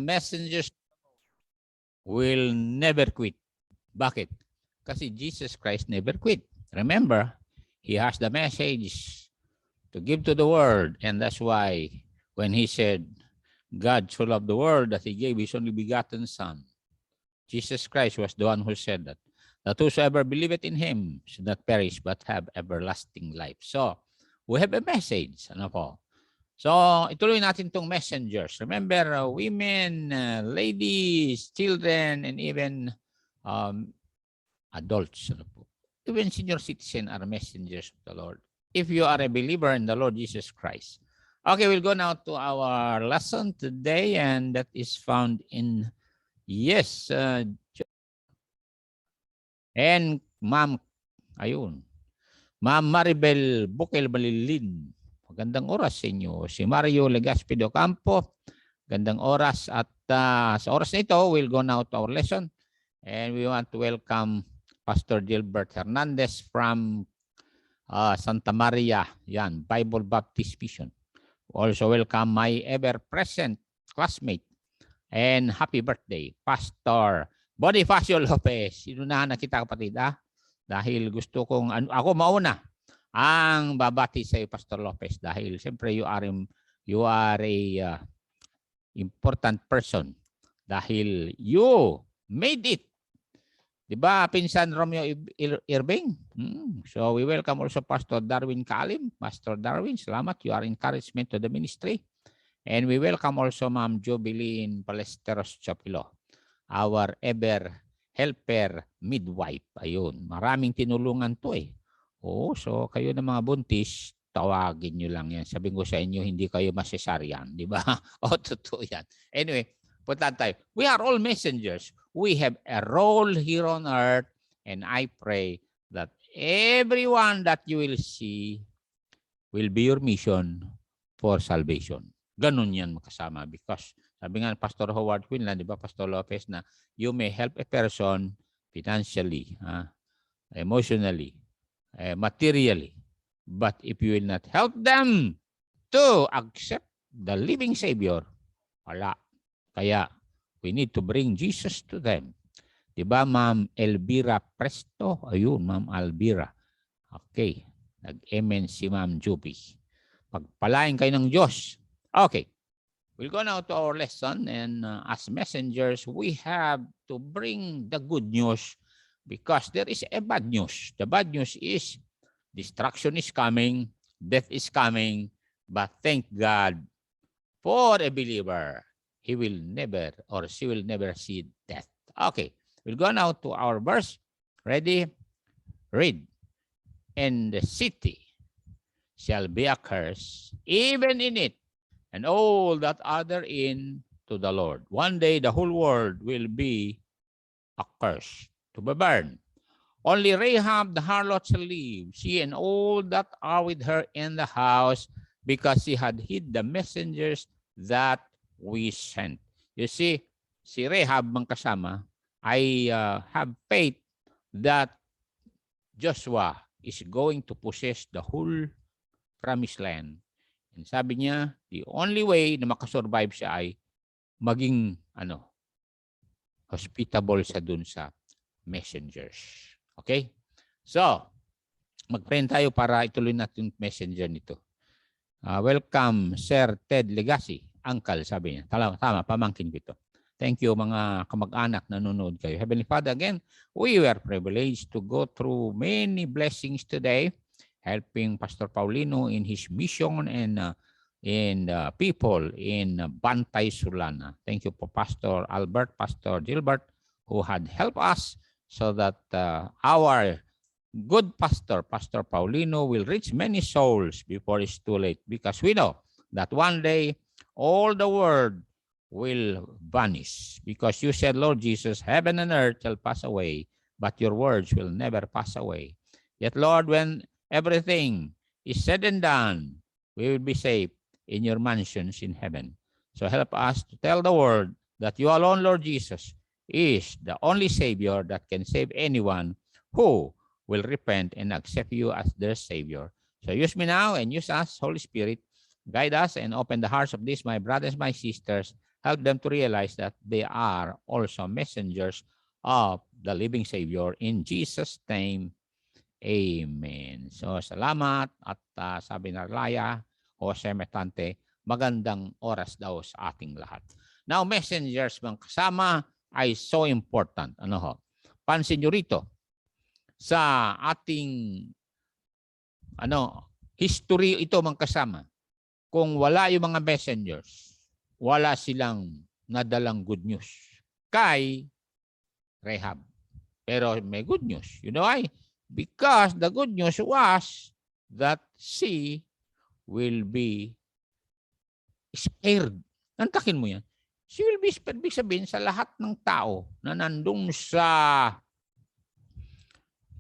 messengers will never quit. Bakit? Kasi Jesus Christ never quit. Remember, He has the message to give to the world. And that's why when He said, God so loved the world that He gave His only begotten Son, Jesus Christ was the one who said that whosoever believeth in Him should not perish but have everlasting life. So, we have a message. Ano po? So, ituloy natin itong messengers. Remember, women, ladies, children, and even adults. Ano po? Even senior citizens are messengers of the Lord. If you are a believer in the Lord Jesus Christ. Okay, we'll go now to our lesson today, and that is found in, yes, and Ma'am, ayun, Ma'am Maribel Bukel Balilin. Magandang oras sa inyo. Si Mario Legaspi de Ocampo. Gandang oras. At sa oras na ito, we'll go now to our lesson. And we want to welcome Pastor Gilbert Hernandez from Santa Maria, yan, Bible Baptist Mission. Also welcome my ever-present classmate and happy birthday, Pastor Bonifacio Lopez. Inunahan na kita, kapatid, dahil gusto kong, ako mauna ang babati sa iyo, Pastor Lopez, dahil siyempre you are a important person dahil you made it. Diba, pinsan Romeo Irving? So we welcome also Pastor Darwin Kalim. Pastor Darwin, salamat. You are encouragement to the ministry. And we welcome also Ma'am Jobeline Palesteros Chapilo, our ever helper midwife. Ayun, maraming tinulungan to eh. Oh, so kayo na mga buntis, tawagin nyo lang yan. Sabihin ko sa inyo, hindi kayo masesaryan. Di ba? O, totoo yan. Anyway, punta tayo. We are all messengers. We have a role here on earth, and I pray that everyone that you will see will be your mission for salvation. Ganun yan makasama, because sabi nga Pastor Howard Quinlan, di ba, Pastor Lopez, na you may help a person financially, emotionally, materially, but if you will not help them to accept the living Savior, wala. Kaya we need to bring Jesus to them. Diba, Ma'am Elvira Presto? Ayun, Ma'am Elvira. Okay. Nag-amen si Ma'am Juby. Pagpalain kayo ng Diyos. Okay. We'll go now to our lesson. And as messengers, we have to bring the good news, because there is a bad news. The bad news is destruction is coming, death is coming, but thank God for a believer. He will never, or she will never see death. Okay, we'll go now to our verse. Ready? Read. And the city shall be accursed, even in it, and all that are therein to the Lord. One day the whole world will be accursed, to be burned. Only Rahab the harlot shall live, she and all that are with her in the house, because she had hid the messengers that we sent. You see, si Rahab mang kasama, I have faith that Joshua is going to possess the whole promised land. And sabi niya, the only way na makasurvive siya ay maging hospitable siya dun sa messengers. Okay? So, mag-pray tayo para ituloy natin yung messenger nito. Welcome, Sir Ted Legacy. Uncle, sabi niya. Tama, pamangkin ko ito. Thank you, mga kamag-anak na nanonood kayo. Heavenly Father, again, we were privileged to go through many blessings today, helping Pastor Paulino in his mission and in people in Bantay, Sulana. Thank you for Pastor Albert, Pastor Gilbert, who had helped us so that our good pastor, Pastor Paulino, will reach many souls before it's too late, because we know that one day all the world will vanish, because you said, Lord Jesus, heaven and earth shall pass away, but your words will never pass away. Yet, Lord, when everything is said and done, we will be safe in your mansions in heaven. So help us to tell the world that you alone, Lord Jesus, is the only Savior that can save anyone who will repent and accept you as their Savior. So use me now and use us, Holy Spirit. Guide us and open the hearts of these, my brothers, my sisters, Help them to realize that they are also messengers of the living Savior. In Jesus' name, amen. So, salamat. At sabi na Laya, Jose Metante, magandang oras daw sa ating lahat. Now, messengers mga kasama ay so important. Ano ho? Pansin nyo rito, sa ating history ito mga kasama, kung wala yung mga messengers, wala silang nadalang good news kay Rahab. Pero may good news. You know why? Because the good news was that she will be spared. Nantakin mo yan. She will be spared. Ibig sabihin sa lahat ng tao na nandun sa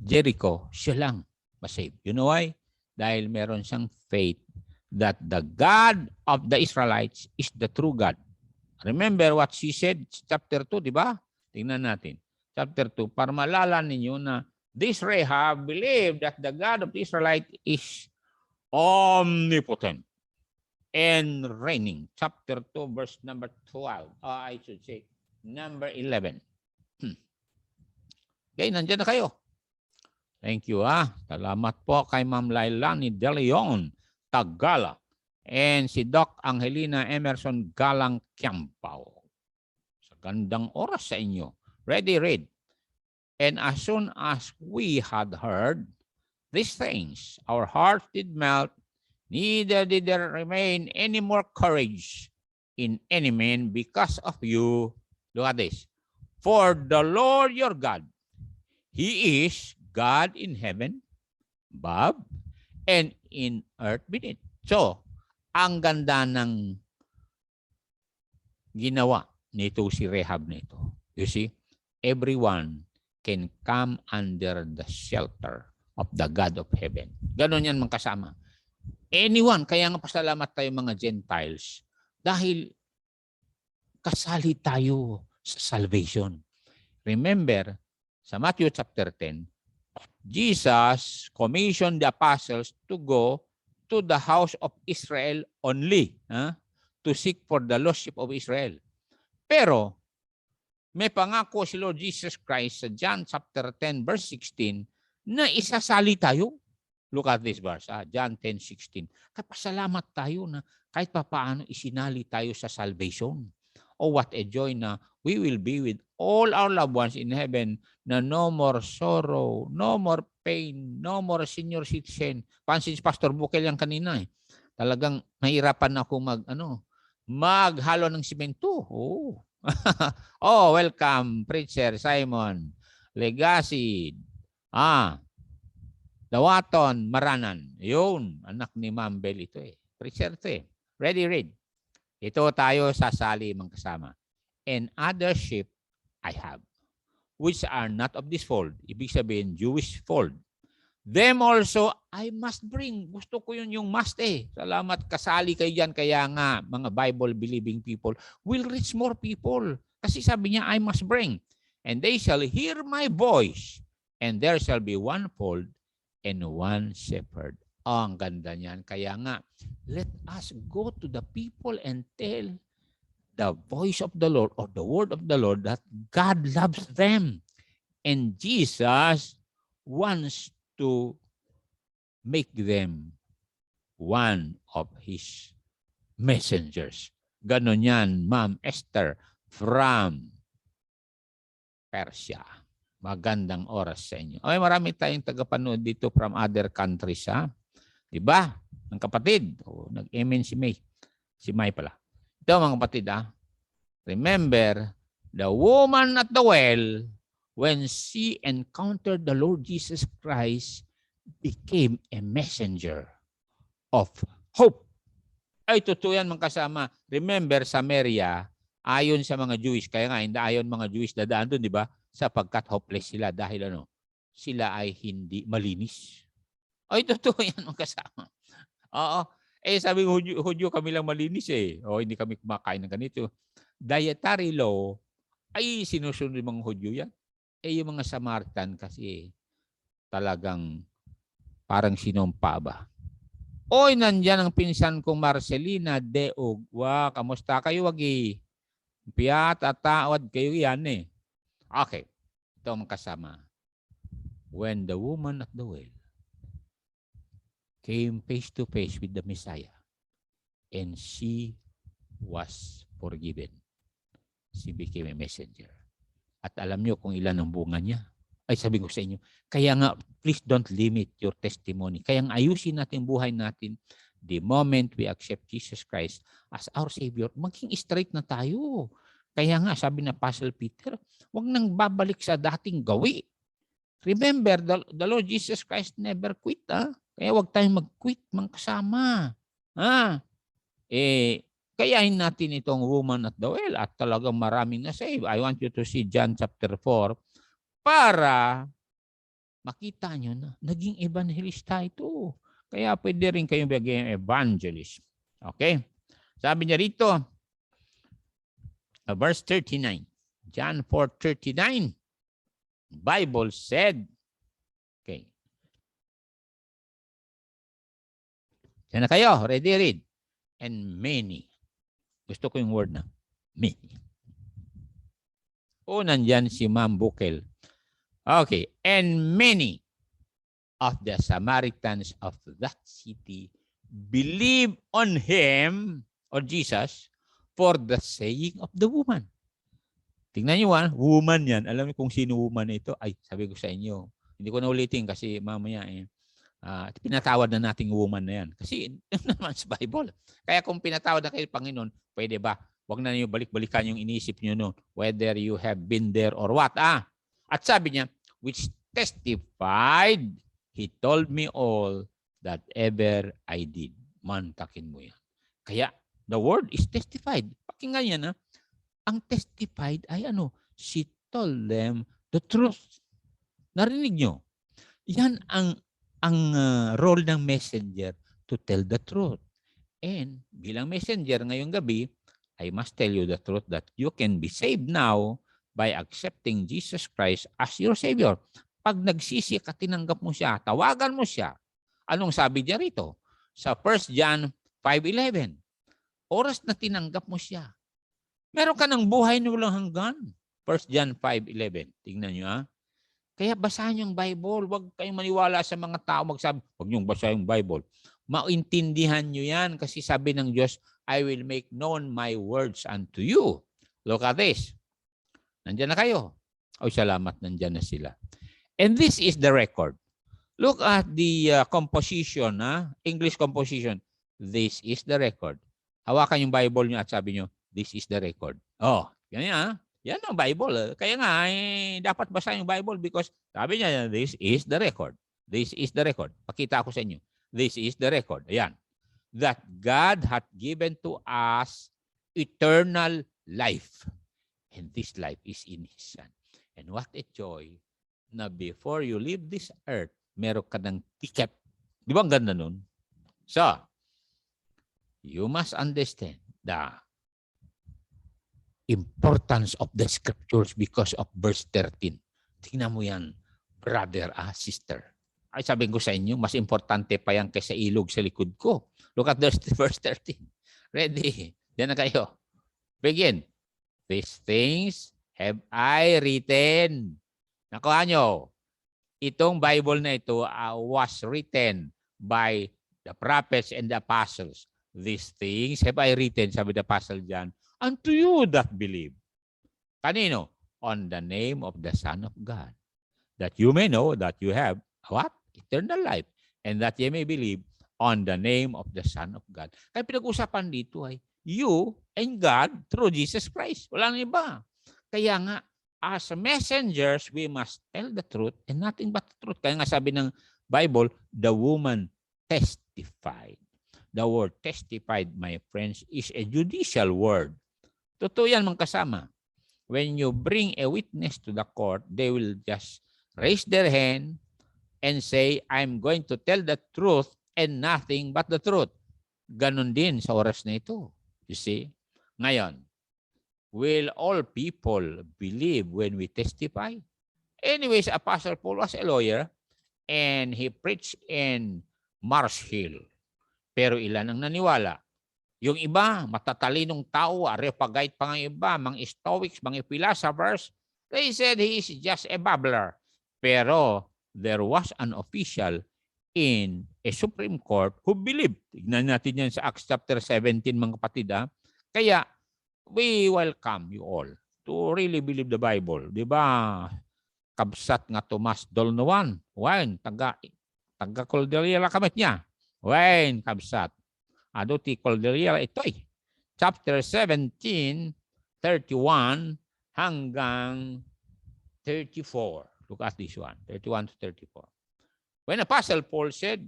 Jericho, siya lang masave. You know why? Dahil meron siyang faith that the God of the Israelites is the true God. Remember what she said, chapter 2, di ba? Tingnan natin. Chapter 2, para malala ninyo na this Rahab believed that the God of the Israelites is omnipotent and reigning. Chapter 2, verse number 12. I should say, number 11. Okay, nandiyan na kayo. Thank you. Salamat po kay Ma'am Lailani De Leon Tagala and si Doc Angelina Emerson Galang Kiampao. Sa gandang oras sa inyo. Ready, read. And as soon as we had heard these things, our hearts did melt, neither did there remain any more courage in any man because of you. Look at this. For the Lord your God, He is God in heaven, above, and in earth beneath. So, ang ganda ng ginawa nito si Rahab nito. You see, everyone can come under the shelter of the God of heaven. Ganon yan mga kasama. Anyone, kaya nga pasalamat tayo mga Gentiles dahil kasali tayo sa salvation. Remember, sa Matthew chapter 10, Jesus commissioned the apostles to go to the house of Israel only to seek for the lost sheep of Israel. Pero may pangako si Lord Jesus Christ sa John chapter 10 verse 16 na isasali tayo. Look at this verse, John 10:16. Kapasalamat tayo na kahit papaano isinali tayo sa salvation. Oh, what a joy na we will be with all our loved ones in heaven na no more sorrow, no more pain, no more senior citizen. Pansin si Pastor Bukel yan kanina eh. Talagang nahirapan ako maghalo ng simento. Oh. Oh, welcome, Preacher Simon. Legacy. Dawaton, Maranan. Yun, anak ni Ma'am Bel ito eh. Preacher ito eh. Ready, read. Ito tayo sasali mga kasama. And other sheep I have, which are not of this fold. Ibig sabihin, Jewish fold. Them also I must bring. Gusto ko yun yung must eh. Salamat, kasali kayo dyan. Kaya nga, mga Bible-believing people will reach more people. Kasi sabi niya, I must bring. And they shall hear my voice. And there shall be one fold and one shepherd. Oh, ang ganda niyan. Kaya nga, let us go to the people and tell the voice of the Lord or the word of the Lord that God loves them. And Jesus wants to make them one of His messengers. Ganon yan, Ma'am Esther from Persia. Magandang oras sa inyo. Ay, marami tayong tagapanood dito from other countries, Diba? Ang kapatid. Nag-amen si May. Si May pala. Ito mga kapatid, Remember, the woman at the well, when she encountered the Lord Jesus Christ, became a messenger of hope. Ay, totoo yan mga kasama. Remember, Samaria, ayon sa mga Jewish, kaya nga, hindi ayon mga Jewish dadaan doon, di ba? Sapagkat hopeless sila dahil sila ay hindi malinis. Ay, totoo yan mga kasama. Oo. Sabi ko, Hudyo kami lang malinis eh. Hindi kami kumakain ng ganito. Dietary law, ay sinusunod ng mga Hudyo yan. Yung mga Samaritan kasi talagang parang sinumpa ba. Nandyan ang pinsan kong Marcelina Deog. Kamusta kayo, Wagi? Piyat at tawad kayo yan eh. Okay. Ito ang kasama. When the woman at the well came face to face with the Messiah and she was forgiven, she became a messenger. At alam nyo kung ilan ang bunga niya? Ay, sabi ko sa inyo, kaya nga, please don't limit your testimony. Kaya nga ayusin natin buhay natin the moment we accept Jesus Christ as our Savior. Maging straight na tayo. Kaya nga, sabi na Apostle Peter, huwag nang babalik sa dating gawi. Remember, the Lord Jesus Christ never quit. Kaya huwag tayong mag-quit, mga kasama. Kayahin natin itong woman at the well at talagang maraming na save. I want you to see John chapter 4 para makita nyo na naging evangelista ito. Kaya pwede rin kayong maging evangelist. Okay? Sabi niya rito, verse 39, John 4:39, Bible said, okay. Yan na kayo, ready, read. And many. Gusto ko yung word na many. O, nandyan si Ma'am Bukel. Okay. And many of the Samaritans of that city believe on him, or Jesus, for the saying of the woman. Tingnan nyo woman yan. Alam niyo kung sino woman ito? Ay, sabi ko sa inyo. Hindi ko na ulitin kasi mamaya pinatawad na nating woman na yan. Kasi naman sa Bible. Kaya kung pinatawad na kayo Panginoon, pwede ba? Huwag na niyo balik-balikan yung inisip niyo noon. Whether you have been there or what. At sabi niya, which testified, he told me all that ever I did. Mantakin mo yan. Kaya, the word is testified. Pakinggan yan Ang testified ay she told them the truth. Narinig nyo? Yan ang role ng messenger to tell the truth. And bilang messenger ngayong gabi, I must tell you the truth that you can be saved now by accepting Jesus Christ as your Savior. Pag nagsisi ka, tinanggap mo siya, tawagan mo siya. Anong sabi niya rito? Sa 1 John 5:11, oras na tinanggap mo siya, meron ka ng buhay na walang hanggan. 1 John 5:11. Tingnan nyo Kaya basahin yung Bible. Huwag kayong maniwala sa mga tao magsabi, huwag niyong basahin yung Bible. Maintindihan nyo yan kasi sabi ng Diyos, I will make known my words unto you. Look at this. Nandiyan na kayo. Salamat, nandiyan na sila. And this is the record. Look at the composition, English composition. This is the record. Hawakan yung Bible nyo at sabi nyo, this is the record. Ganyan Yan ang Bible. Kaya nga, dapat basahin yung Bible because sabi niya, this is the record. This is the record. Pakita ko sa inyo. This is the record. Ayan. That God hath given to us eternal life. And this life is in His Son. And what a joy na before you leave this earth, meron ka ng ticket. Di ba ang ganda nun? So, you must understand the importance of the scriptures because of verse 13. Tingnan mo yan, brother, sister. Ay, sabihin ko sa inyo, mas importante pa yan kaysa ilog sa likod ko. Look at verse 13. Ready? Diyan na kayo. Begin. These things have I written. Nakuha nyo. Itong Bible na ito was written by the prophets and the apostles. These things have I written, sabi the Apostle John, unto you that believe. Kanino? On the name of the Son of God. That you may know that you have what? Eternal life. And that you may believe on the name of the Son of God. Kaya pinag-usapan dito ay you and God through Jesus Christ. Walang iba. Kaya nga, as messengers, we must tell the truth and nothing but the truth. Kaya nga sabi ng Bible, the woman testified. The word testified, my friends, is a judicial word. Totoo yan mga kasama. When you bring a witness to the court, they will just raise their hand and say, I'm going to tell the truth and nothing but the truth. Ganon din sa oras na ito. You see? Ngayon, will all people believe when we testify? Anyways, Apostle Paul was a lawyer and he preached in Mars Hill. Pero ilan ang naniwala? Yung iba, matatalinong tao, Areopagite pa ng iba, mga Stoics, mga philosophers, they said he is just a babbler. Pero there was an official in a Supreme Court who believed. Tignan natin yan sa Acts chapter 17, mga kapatid. Kaya, we welcome you all to really believe the Bible. Di ba? Kabsat nga Tomas Dolnowan. Wine, taga Cordillera kamit niya. Wine, kabsat. Ado ti Cordillera ito'y. Chapter 17, 31 hanggang 34. Look at this one, 31 to 34. When Apostle Paul said,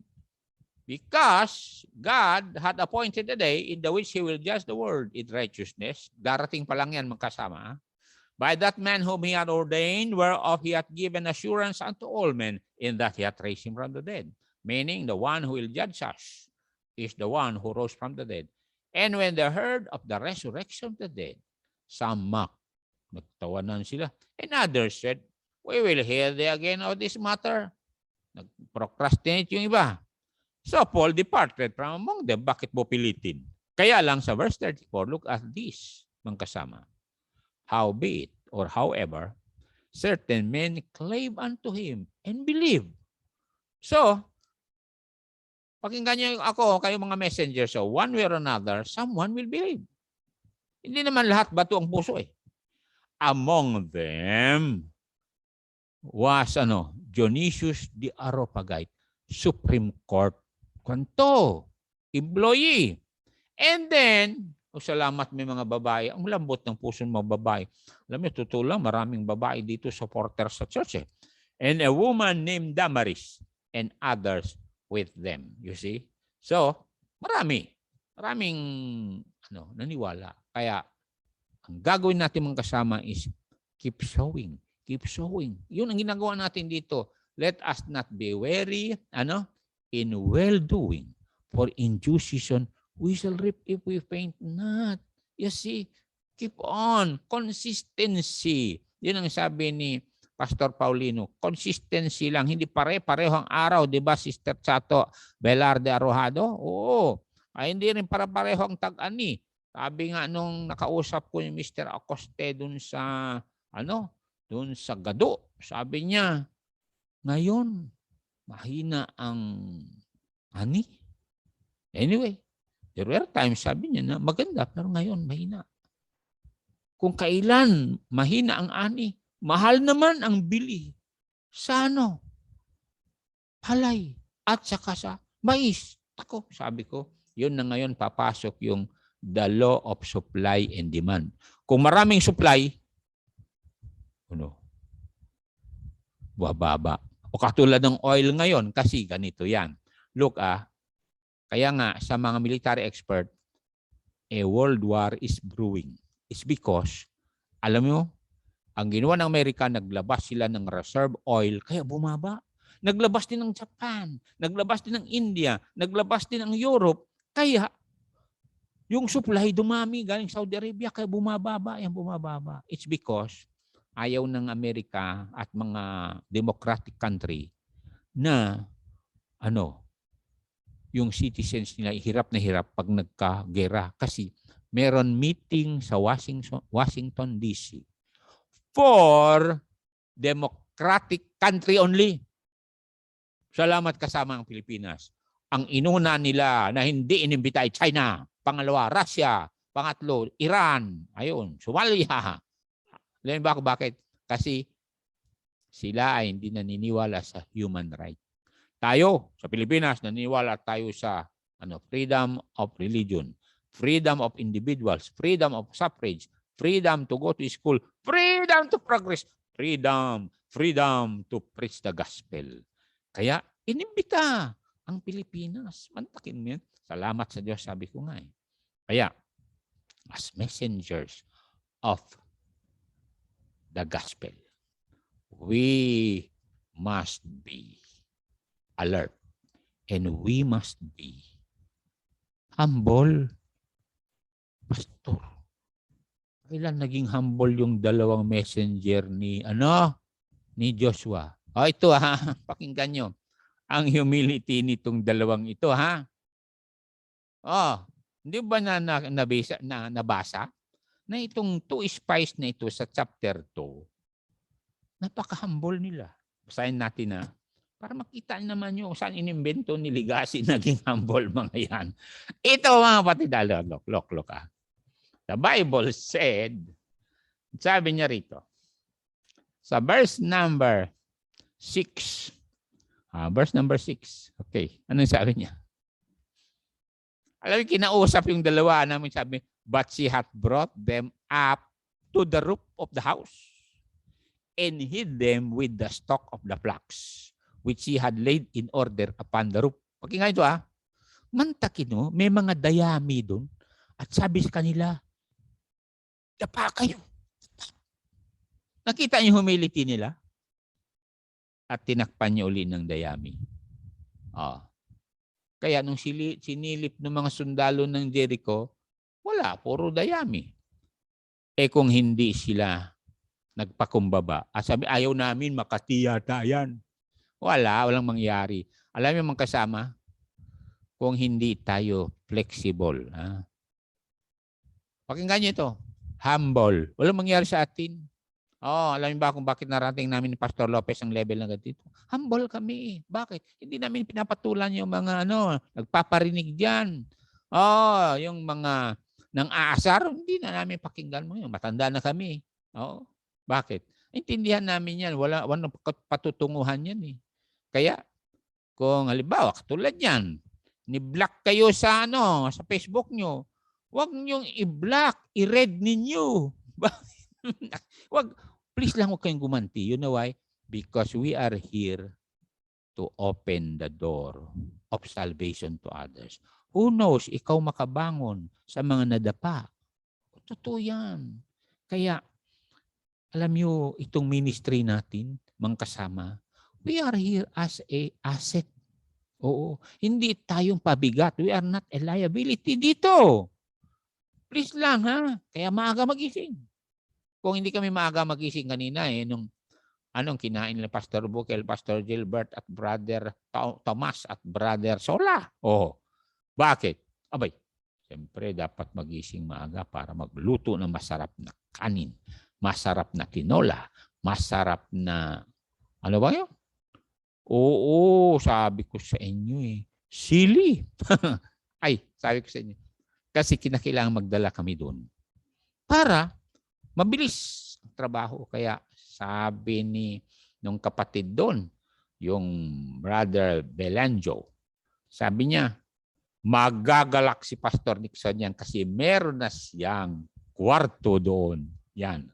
because God had appointed a day in the which He will judge the world in righteousness, darating pa lang yan magkasama, by that man whom He had ordained, whereof He hath given assurance unto all men, in that He hath raised Him from the dead. Meaning, the one who will judge us is the one who rose from the dead. And when they heard of the resurrection of the dead, some mocked. Nagtawanan sila. And others said, we will hear thee again of this matter. Nag-procrastinate yung iba. So Paul departed from among them. Bakit mo pilitin? Kaya lang sa verse 34, look at this, mga kasama. Howbeit, or however, certain men clave unto him and believe. So, pakinggan niyo ako, kayo mga messenger. So, one way or another, someone will believe. Hindi naman lahat bato ang puso eh. Among them was Dionysius the Areopagite, Supreme Court kanto, employee. And then, salamat may mga babae. Ang lambot ng puso ng mga babae. Alam niyo, totoo lang, maraming babae dito supporter sa church eh. And a woman named Damaris and others with them. You see? So, maraming naniwala. Kaya, ang gagawin natin mga kasama is keep sowing. Keep sowing. Yun ang ginagawa natin dito. Let us not be weary, in well-doing. For in due season, we shall reap if we faint not. You see? Keep on. Consistency. Yun ang sabi ni Pastor Paulino. Consistency lang. Hindi pare-pareho ang araw. Diba, Sister Chato Velarde Arrojado? Oo. Ay, hindi rin para-pareho ang tag-ani. Sabi nga nung nakausap ko yung Mr. Acoste dun sa, dun sa Gado. Sabi niya, ngayon, mahina ang ani. Anyway, there were times, sabi niya na maganda, pero ngayon mahina. Kung kailan mahina ang ani, mahal naman ang bili sa palay at saka sa mais. Ako, sabi ko, yun na ngayon papasok yung the law of supply and demand. Kung maraming supply, bababa. O katulad ng oil ngayon, kasi ganito yan. Look, kaya nga sa mga military expert, a world war is brewing. It's because, alam mo, ang ginawa ng Amerika, naglabas sila ng reserve oil, kaya bumaba. Naglabas din ng Japan, naglabas din ng India, naglabas din ng Europe, kaya yung supply dumami galing Saudi Arabia, kaya bumababa. It's because ayaw ng Amerika at mga democratic country na yung citizens nila hirap na hirap pag nagkagera. Kasi meron meeting sa Washington DC for democratic country only. Salamat kasama ang Pilipinas. Ang inuna nila na hindi inimbita ay China. Pangalawa, Russia. Pangatlo, Iran. Ayun, Somalia. Alam ba bakit? Kasi sila ay hindi naniniwala sa human right. Tayo, sa Pilipinas, naniniwala tayo sa freedom of religion, freedom of individuals, freedom of suffrage, freedom to go to school, freedom to progress, freedom to preach the gospel. Kaya, inimbita ang Pilipinas. Mantakin mo yan. Salamat sa Diyos, sabi ko nga eh. Kaya, as messengers of the gospel, we must be alert and we must be humble. Pastor, kailan naging humble yung dalawang messenger ni Joshua? Ito pakinggan nyo ang humility nitong dalawang ito Hindi ba nabasa na itong two spies na ito sa chapter 2, napaka-humble nila. Basahin natin na para makita naman yung saan inimbento ni Legacy naging humble mga yan. Ito mga kapatid, look. The Bible said, sabi niya rito, sa verse number 6, okay, anong sabi niya? Alam mo, kinausap yung dalawa namin, sabi, but she hath brought them up to the roof of the house and hid them with the stalk of the flax, which she had laid in order upon the roof. Pakinggan ito mantakino, may mga dayami doon at sabi sa kanila, dapa kayo. Nakita niyo humility nila? At tinakpan niya uli ng dayami. Kaya nung sinilip ng mga sundalo ng Jericho, wala, puro dayami. Kung hindi sila nagpakumbaba, sabi, ayaw namin, makatiyata yan. Walang mangyari. Alam niyo mga kasama, kung hindi tayo flexible, pakinggan niyo ito, humble, walang mangyari sa atin. Alam niyo ba kung bakit narating namin ni Pastor Lopez ang level na ganito? Humble kami. Bakit? Hindi namin pinapatulan yung mga nagpaparinig diyan. Yung mga nang aasar, hindi na namin pakinggan mo yun. Matanda na kami. Bakit? Intindihan namin yan. Walang patutunguhan yan eh. Kaya, kung halimbawa, katulad yan, ni-block kayo sa sa Facebook nyo, huwag nyong i-block, i-read ninyo. Please lang huwag kayong gumanti. You know why? Because we are here to open the door of salvation to others. Who knows, ikaw makabangon sa mga nadapa. Totoo yan. Kaya, alam nyo, itong ministry natin, mga kasama, we are here as a asset. Oo. Hindi tayong pabigat. We are not a liability dito. Please lang, Kaya maaga magising. Kung hindi kami maaga magising kanina, nung kinain nila Pastor Bukel, Pastor Gilbert at Brother Tomas at Brother Sola. Bakit? Abay, siyempre dapat magising maaga para magluto ng masarap na kanin, masarap na tinola, masarap na, ano ba yun? Oo, sabi ko sa inyo sili. Sabi ko sa inyo. Kasi kinakailangan magdala kami doon. Para mabilis ang trabaho. Kaya sabi nung kapatid doon, yung Brother Belanjo, sabi niya, magagalak si Pastor Nixon yan kasi meron na siyang kwarto doon. Yan.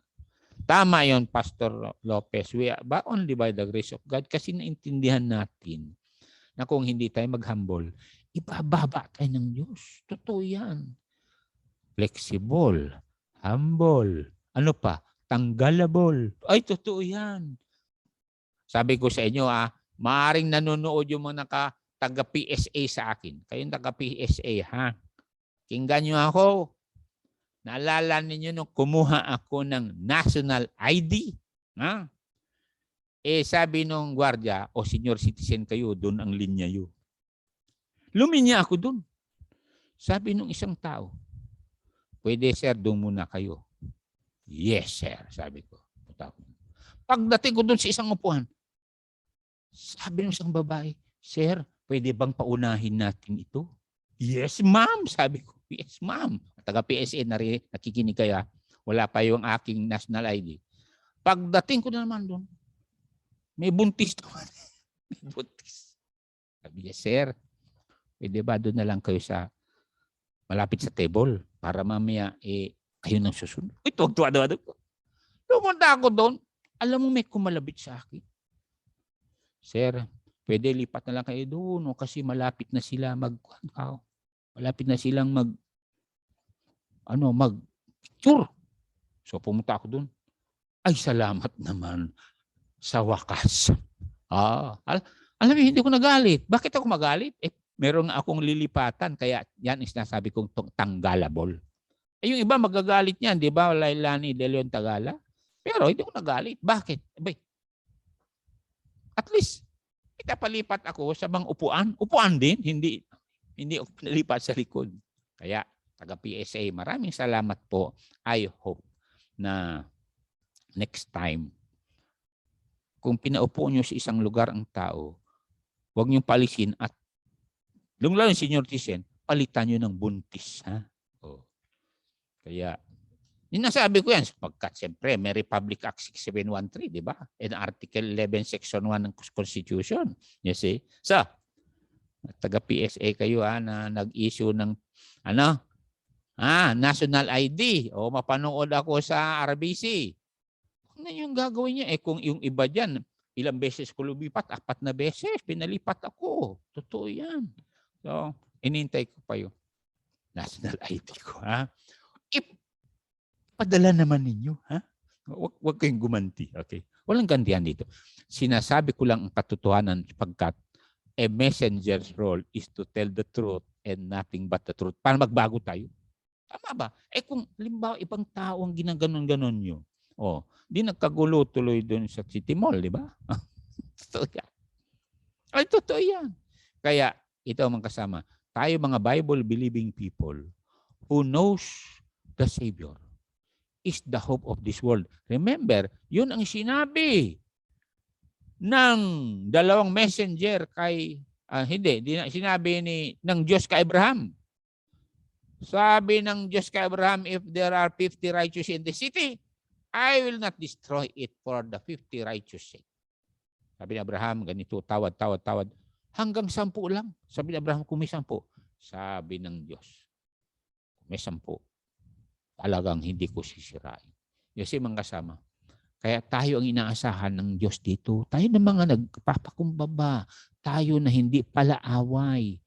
Tama yon Pastor Lopez. But only by the grace of God kasi naintindihan natin na kung hindi tayo mag-humble, ibababa tayo ng Diyos. Totoo yan. Flexible, humble, ano pa? Tanggalable. Ay, totoo yan. Sabi ko sa inyo, maaaring nanonood yung mga taga-PSA sa akin. Kayong taga-PSA, Kinggan nyo ako. Naalala ninyo nung kumuha ako ng national ID? Sabi nung gwardiya, senior citizen kayo, doon ang linya yun. Luminya ako doon. Sabi nung isang tao, pwede sir, doon muna kayo. Yes, sir, sabi ko. Pagdating ko doon sa isang upuan, sabi ng isang babae, sir, pwede bang paunahin natin ito? Yes, ma'am, sabi ko. Yes, ma'am. Taga-PSA na rin, nakikinig kayo. Wala pa yung aking national ID. Pagdating ko na naman doon, may buntis naman. May buntis. Sabi niya, sir, pwede ba doon na lang kayo sa malapit sa table para mamaya kayo nang susunod. Tuwag-tuwa. Lumunta ako doon. Alam mo, may kumalabit sa akin. Sir, pwede lipat na lang kayo doon kasi malapit na sila mag-picture. So pumunta ako doon. Ay, salamat naman sa wakas. Alam mo, hindi ko nagalit. Bakit ako magalit? Meron akong lilipatan. Kaya yan is nasabi kong tanggalable. Yung iba magagalit niyan, di ba? Lailani De Leon Tagala. Pero hindi ko nagalit. Bakit? At least, itapalipat ako sa bang upuan. Upuan din. Hindi ako pinalipat sa likod. Kaya, taga-PSA, maraming salamat po. I hope na next time, kung pinaupo nyo sa isang lugar ang tao, huwag nyo palisin at lalo yung senior citizen, palitan nyo ng buntis. Ha? Oh. Kaya, yung nasabi ko yan, sapagkat siyempre may Republic Act 6713, di ba? And Article 11, Section 1 ng Constitution. You see? So, taga-PSA kayo na nag-issue ng national ID o mapanood ako sa RBC. Ano yung gagawin niya? Kung yung iba dyan, ilang beses ko lumipat? 4 na beses. Pinalipat ako. Totoo yan. So, inintay ko pa yung national ID ko. Ha? Padala naman ninyo. Ha? Huwag kayong gumanti. Okay? Walang gantihan dito. Sinasabi ko lang ang katotohanan pagkat a messenger's role is to tell the truth and nothing but the truth. Para magbago tayo. Tama ba? Kung limbawa ibang tao ang ginaganon-ganon nyo, di nagkagulo tuloy doon sa City Mall, di ba? Totoo yan. Ay, totoo yan. Kaya, ito ang mga kasama. Tayo mga Bible-believing people who knows the Savior is the hope of this world. Remember, yun ang sinabi ng dalawang messenger kay, sinabi ng Diyos kay Abraham. Sabi ng Diyos kay Abraham, if there are 50 righteous in the city, I will not destroy it for the 50 righteous sake. Sabi ni Abraham, ganito, tawad. Hanggang 10 lang. Sabi ni Abraham, kung may 10. Sabi ng Diyos, kung may 10, talagang hindi ko sisirain. Kasi mga kasama, kaya tayo ang inaasahan ng Diyos dito. Tayo na mga nagpapakumbaba. Tayo na hindi pala away.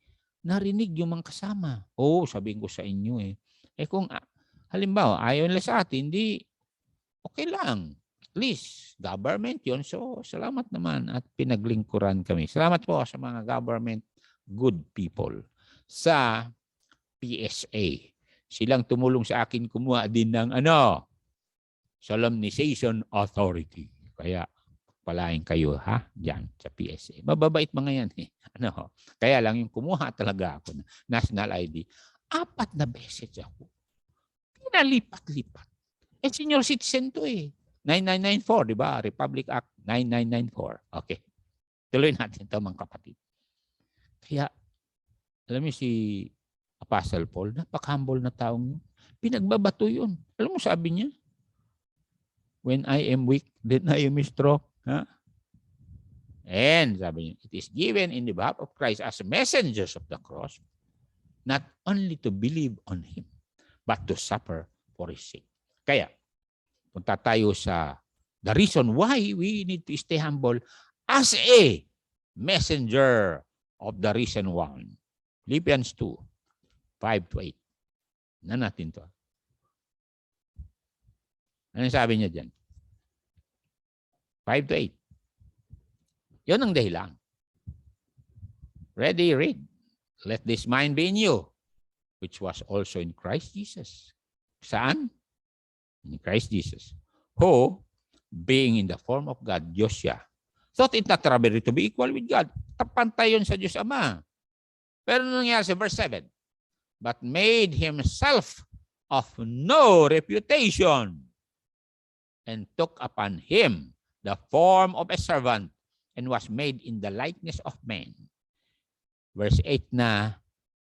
Narinig yung mga kasama. Sabihin ko sa inyo kung halimbawa, ayaw nila sa atin, hindi okay lang. At least, government yun. So, salamat naman at pinaglingkuran kami. Salamat po sa mga government good people sa PSA. Silang tumulong sa akin kumuha din ng solemnization authority. Kaya, palain kayo diyan sa PSA. Mababait mga yan Kaya lang yung kumuha talaga ako na national ID. 4 na beses ako. Pinalipat-lipat. Senior citizen to 9994, di ba? Republic Act 9994. Okay. Tuloy natin ito mga kapatid. Kaya, alam mo si Apostle Paul, napaka-humble na taong pinagbabato yun. Alam mo sabi niya, when I am weak, then I am strong. And sabi niya, it is given in the behalf of Christ as messengers of the cross, not only to believe on Him, but to suffer for His sake. Kaya, punta tayo sa the reason why we need to stay humble as a messenger of the risen one. Philippians 2, 5-8. Na natin to. Ano sabi niya dyan? 5-8. Yun ang dahilan. Ready, read. Let this mind be in you, which was also in Christ Jesus. Saan? In Christ Jesus. Who, being in the form of God, Diyos siya, thought it not robbery to be equal with God. Tapantay yun sa Diyos Ama. Pero nangyari sa verse 7, but made himself of no reputation and took upon him the form of a servant and was made in the likeness of men. Verse 8 na,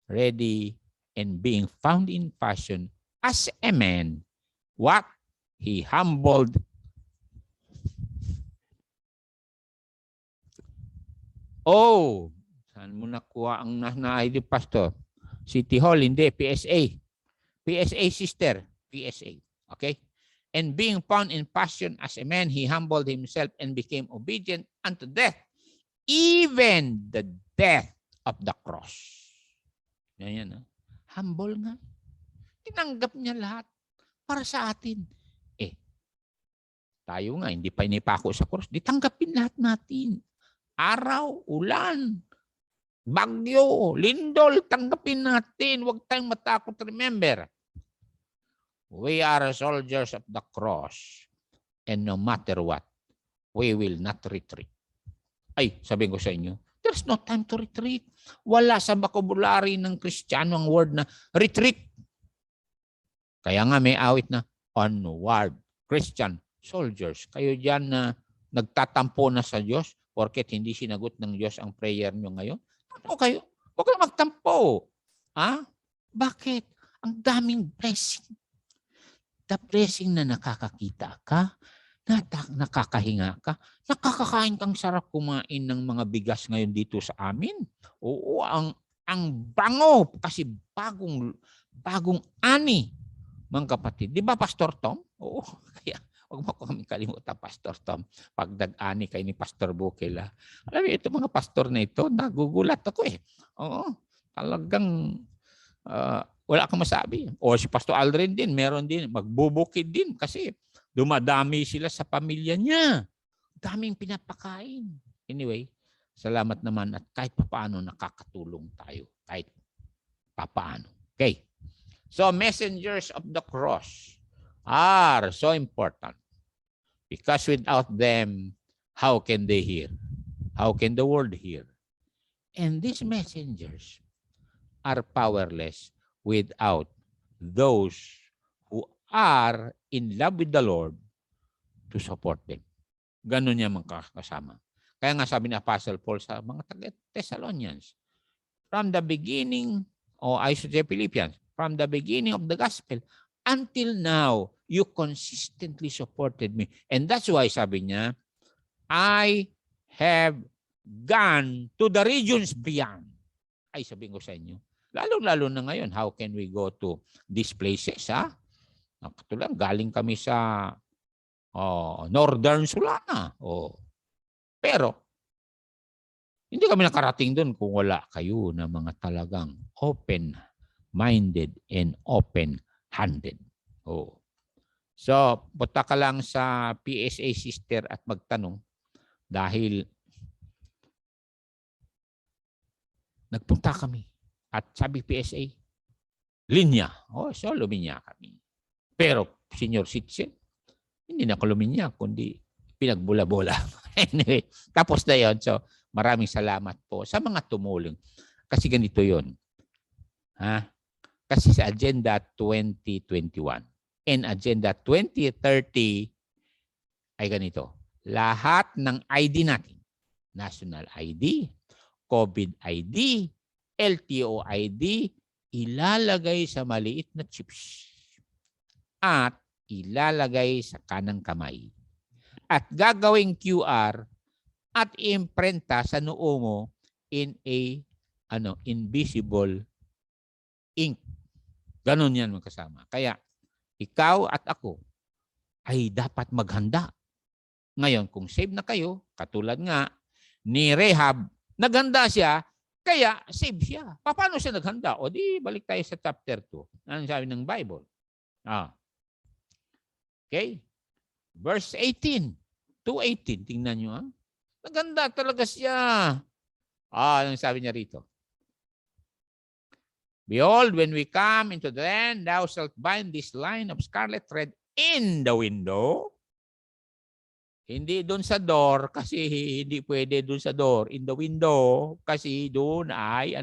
ready and being found in fashion as a man, what? He humbled. Saan mo nakuha ang na-ID, Pastor? City Hall, hindi. PSA. PSA, sister. PSA. Okay? And being found in fashion as a man, he humbled himself and became obedient unto death, even the death of the cross. Yan. Humble nga. Tinanggap niya lahat para sa atin. Tayo nga, hindi pa inipako sa cross. Ditanggapin lahat natin. Araw, ulan, bagyo, lindol, tanggapin natin. Huwag tayong matakot. Remember, we are soldiers of the cross. And no matter what, we will not retreat. Sabihin ko sa inyo, there's no time to retreat. Wala sa vocabulary ng Kristiyano ang word na retreat. Kaya nga may awit na, onward, Christian soldiers. Kayo dyan na nagtatampo na sa Diyos porket hindi sinagot ng Diyos ang prayer nyo ngayon. Tampo kayo. Huwag kayo magtampo. Ha? Bakit? Ang daming blessing. The blessing na nakakakita ka, nakakahinga ka, nakakakain kang sarap kumain ng mga bigas ngayon dito sa amin. Oo, ang bango kasi bagong ani, mga kapatid. Di ba, Pastor Tom? Oo, kaya huwag mo kami kalimutan, Pastor Tom. Pag nag-ani kayo ni Pastor Bukel. Alam mo, ito mga pastor na ito, nagugulat ako eh. Oo, talagang wala kang masabi. O si Pastor Aldrin din, meron din, magbubukid din kasi dumadami sila sa pamilya niya. Daming pinapakain. Anyway, salamat naman at kahit papaano nakakatulong tayo. Kahit papaano. Okay. So, messengers of the cross are so important because without them, how can they hear? How can the world hear? And these messengers are powerless without those who are in love with the Lord to support them. Ganun niya magkakasama. Kaya nga sabi ni Apostle Paul sa mga Thessalonians, from the beginning, I should say Philippians, from the beginning of the gospel until now, you consistently supported me. And that's why sabi niya, I have gone to the regions beyond. Ay, sabihin ko sa inyo, lalo-lalo na ngayon, how can we go to these places? Katulad, galing kami sa Northern Sulana. Pero, hindi kami nakarating doon kung wala kayo na mga talagang open-minded and open-handed. So, punta ka lang sa PSA sister at magtanong dahil nagpunta kami at sabi PSA, linya. So luminya kami. Pero, senior citizen, hindi na ako luminya, kundi pinagbula-bola. Anyway, tapos na yun. So, maraming salamat po sa mga tumulong. Kasi ganito yun. Kasi sa Agenda 2021 and Agenda 2030 ay ganito. Lahat ng ID natin, National ID, COVID ID, LTO ID, ilalagay sa maliit na chips at ilalagay sa kanang kamay. At gagawing QR at imprenta sa noo mo in a invisible ink. Ganon yan magkasama. Kaya ikaw at ako ay dapat maghanda. Ngayon, kung save na kayo, katulad nga ni Rahab, naghanda siya, kaya save siya. Paano siya naghanda? O di, balik tayo sa chapter 2. Ano sabi ng Bible? Okay? Verse 18. 2:18. Tingnan nyo. Naghanda talaga siya. Anong sabi niya rito? Behold, when we come into the land, thou shalt bind this line of scarlet thread in the window. Hindi doon sa door kasi hindi pwede doon sa door. In the window kasi doon ay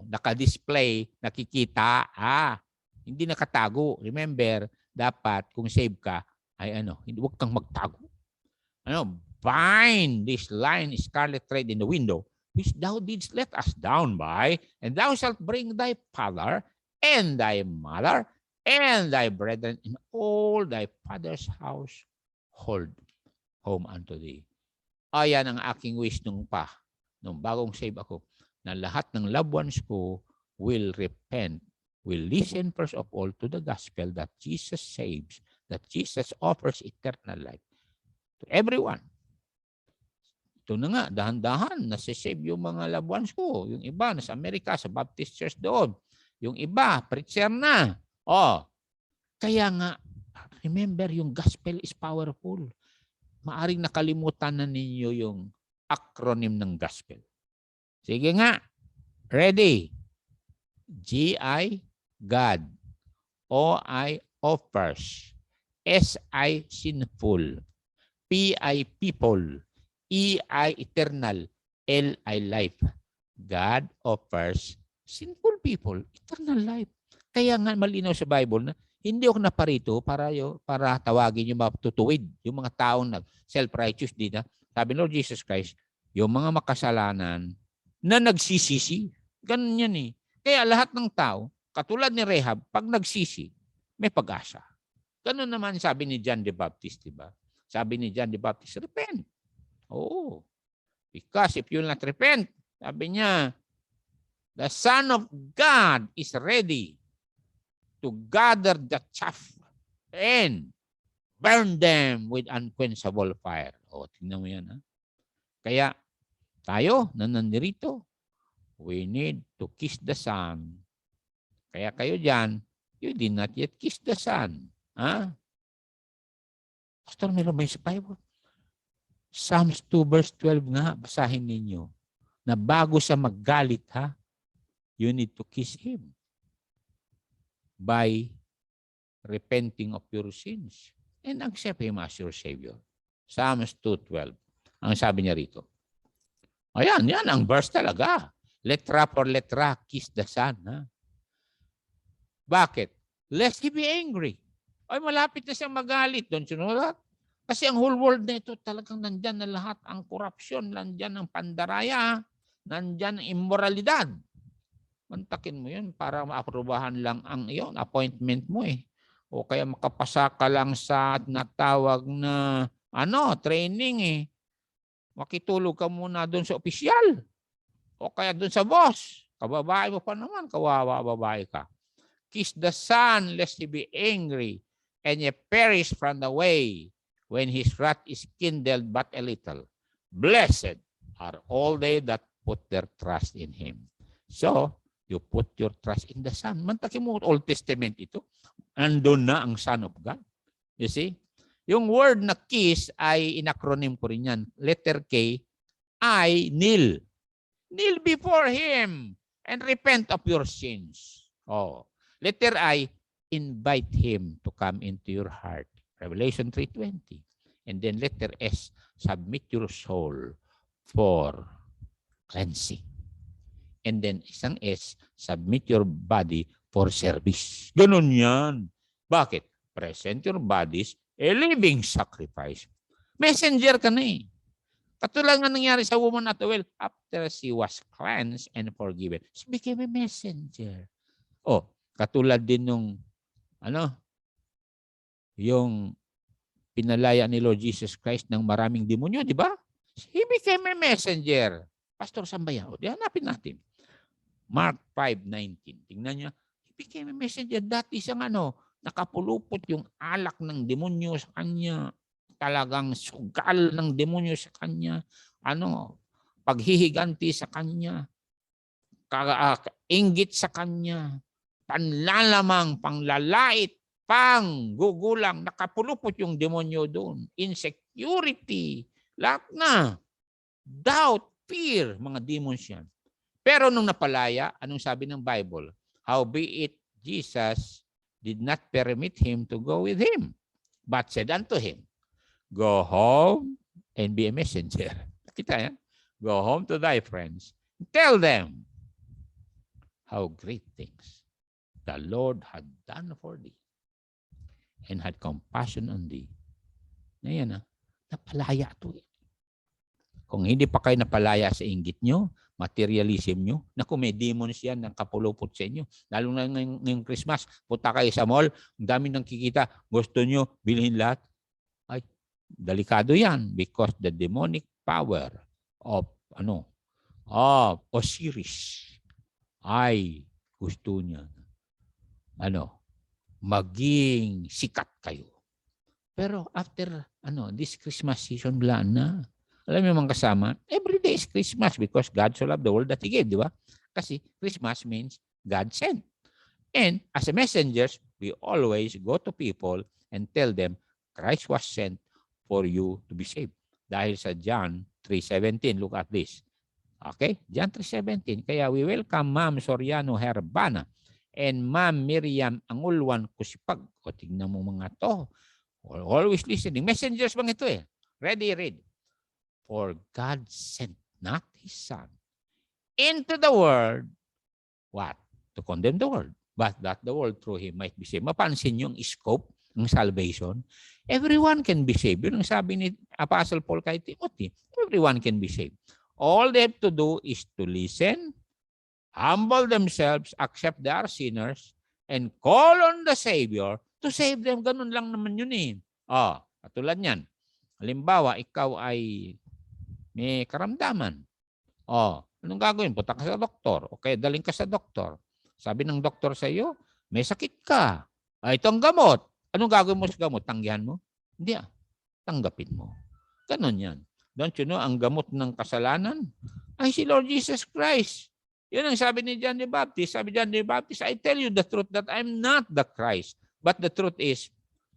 naka-display, nakikita. Hindi nakatago. Remember, dapat kung save ka ay huwag kang magtago. Bind this line scarlet thread in the window which thou didst let us down by, and thou shalt bring thy father and thy mother and thy brethren in all thy father's household home unto thee. Ayan ang aking wish nung bagong save ako, na lahat ng loved ones ko will repent, will listen first of all to the gospel that Jesus saves, that Jesus offers eternal life to everyone. Ito na nga, dahan-dahan, nasa-save yung mga loved ones ko. Yung iba, nasa Amerika, sa Baptist Church doon. Yung iba, preacher na. Kaya nga, remember, yung gospel is powerful. Maaring nakalimutan na ninyo yung acronym ng gospel. Sige nga, ready. G-I, God. O-I, offers. S-I, sinful. P-I, people. E-I, eternal. L-I, life. God offers sinful people eternal life. Kaya nga malinaw sa Bible na hindi ako naparito para tawagin yung matutuwid, yung mga taong self-righteous din. Sabi Lord Jesus Christ, yung mga makasalanan na nagsisisi. Ganun yan eh. Kaya lahat ng tao, katulad ni Rehab, pag nagsisi, may pag-asa. Ganun naman sabi ni John the Baptist, di ba? Sabi ni John the Baptist, repent. Oo. Because if you will not repent, sabi niya, the Son of God is ready to gather the chaff and burn them with unquenchable fire. O, tingnan mo yan. Ha? Kaya, tayo na nandito, we need to kiss the Son. Kaya kayo dyan, you did not yet kiss the Son. Ha? Pastor, meron ba sa Bible? Psalms 2 verse 12 nga, basahin ninyo. Na bago siya maggalit, ha? You need to kiss Him by repenting of your sins and accept Him as your Savior. Psalms 2:12. Ang sabi niya rito. Ayan, yan ang verse talaga. Letra for letra, kiss the Son. Ha? Bakit? Lest He be angry. Ay, malapit na siyang magalit. Don't you know that? Kasi ang whole world na ito talagang nandyan na lahat. Ang korupsyon, nandyan ang pandaraya, nandyan ang immoralidad. Mantakin mo yun para maaprubahan lang ang iyon, appointment mo eh. O kaya makapasa ka lang sa natawag na training eh. Makitulog ka muna doon sa opisyal. O kaya doon sa boss. Kababae mo pa naman, kawawa babae ka. Kiss the Son lest He be angry and ye perish from the way when His wrath is kindled but a little. Blessed are all they that put their trust in Him. So, you put your trust in the Son. Mantakin mo, Old Testament ito. Andun na ang Son of God. You see? Yung word na kiss ay inacronym ko rin yan. Letter K, I, kneel. Kneel before Him and repent of your sins. Oh. Letter I, invite Him to come into your heart. Revelation 3:20. And then letter S, submit your soul for cleansing. And then isang S, submit your body for service. Ganun yan. Bakit? Present your bodies a living sacrifice. Messenger ka na eh. Katulad nga nangyari sa woman at the well, after she was cleansed and forgiven, she became a messenger. Oh, katulad din nung yung pinalaya ni Lord Jesus Christ ng maraming demonyo, di ba? He became a messenger. Pastor, saan ba yan? O, hanapin natin. Mark 5:19. Tingnan niya. He became a messenger. Dati siyang nakapulupot yung alak ng demonyo sa kanya. Talagang sugal ng demonyo sa kanya. Paghihiganti sa kanya. Inggit sa kanya. Panlalamang, panglalait, gugulang, nakapulupot yung demonyo doon. Insecurity, lahat na. Doubt, fear, mga demons yan. Pero nung napalaya, anong sabi ng Bible? Howbeit Jesus did not permit him to go with him, but said unto him, go home and be a messenger. Kita yan? Go home to thy friends. Tell them how great things the Lord had done for thee and had compassion on thee. Ngayon napalaya ito eh. Kung hindi pa kayo napalaya sa inggit nyo, materialism nyo, naku may demons yan ng kapulupot sa inyo. Lalo na ngayong Christmas, punta kayo sa mall, ang dami nang kikita, gusto nyo, bilhin lahat. Ay, delikado yan because the demonic power of Osiris ay gusto niya maging sikat kayo. Pero after this Christmas season wala na. Alam mo mga kasama, every day is Christmas because God so loved the world that He gave, di ba? Kasi Christmas means God sent. And as a messengers, we always go to people and tell them Christ was sent for you to be saved. Dahil sa John 3:17, look at this. Okay? John 3:17. Kaya we welcome Ma'am Soriano Herbana and Ma'am Miriam Angulwan Kusipag. O tignan mo mga to. Always listening. Messengers bang ito eh? Ready, read. For God sent not His Son into the world. What? To condemn the world. but that the world through him might be saved. Mapansin niyo ang scope ng salvation. Everyone can be saved. Yun ang sabi ni Apostle Paul kay Timothy. Everyone can be saved. All they have to do is to listen, humble themselves, accept they are sinners, and call on the Savior to save them. Ganun lang naman yun eh. Katulad yan. Halimbawa, ikaw ay may karamdaman. Anong gagawin? Punta ka sa doktor. Okay, daling ka sa doktor. Sabi ng doktor sa iyo, may sakit ka. Ito ang gamot. Anong gagawin mo sa gamot? Tanggihan mo? Hindi tanggapin mo. Ganon yan. Don't you know, ang gamot ng kasalanan ay si Lord Jesus Christ. Yun ang sabi ni John the Baptist. Sabi John the Baptist, I tell you the truth that I'm not the Christ. But the truth is,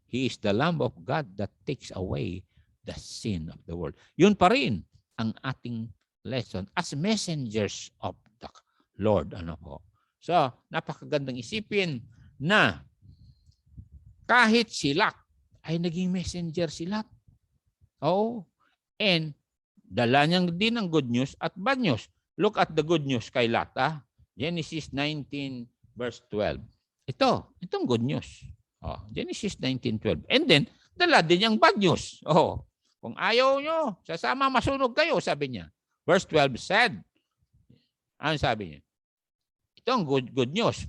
He is the Lamb of God that takes away the sin of the world. Yun pa rin ang ating lesson as messengers of the Lord. So, napakagandang isipin na kahit si Lot ay naging messenger si Lot. And dala niyang din ang good news at bad news. Look at the good news kay Lot. Genesis 19 verse 12. Itong good news. Genesis 19:12. And then, dala din niyang bad news. Kung ayaw nyo, sasama masunog kayo, sabi niya. Verse 12 said, ano sabi niya? Ito ang good news.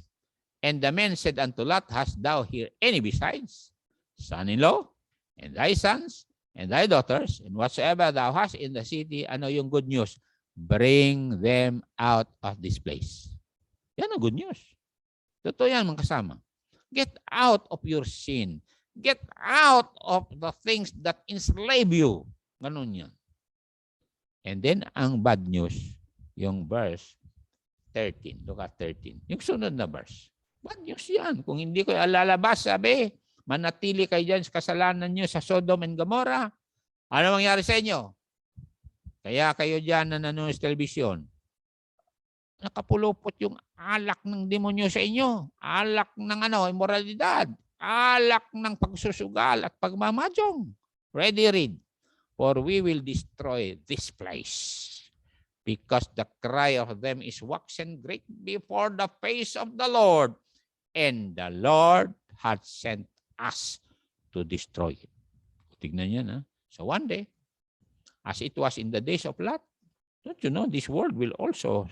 And the man said unto Lot, hast thou here any besides son-in-law, and thy sons, and thy daughters, and whatsoever thou hast in the city? Ano yung good news? Bring them out of this place. Yan ang good news. Totoo yan, mga kasama. Get out of your sin. Get out of the things that enslave you. Ganun yan. And then, ang bad news, yung verse 13. Look at 13. Yung sunod na verse. Bad news yan. Kung hindi ko alalabas, sabi, manatili kayo dyan sa kasalanan nyo sa Sodom and Gomorrah. Ano mangyari sa inyo? Kaya kayo dyan na nanonood sa telebisyon, nakapulupot yung alak ng demonyo sa inyo. Alak ng immoralidad. Alak ng pagsusugal at pagmamajong. Read. For we will destroy this place, because the cry of them is waxen great before the face of the Lord, and the Lord had sent us to destroy him. Tignan yan, So one day, as it was in the days of Lot, don't you know, this world will also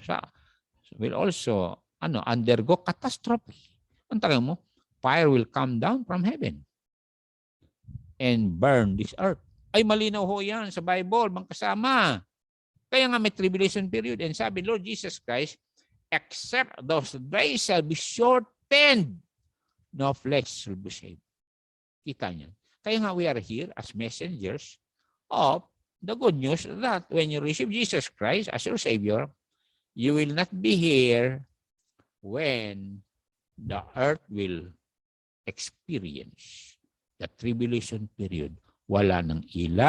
undergo catastrophe. Ang tagay mo, fire will come down from heaven and burn this earth. Ay, malinaw ho yan sa Bible, mga kasama. Kaya nga may tribulation period. And sabi, Lord Jesus Christ, except those days shall be shortened, no flesh shall be saved. Kita niyo. Kaya nga we are here as messengers of the good news that when you receive Jesus Christ as your Savior, you will not be here when the earth will experience the tribulation period. Wala ng ilaw,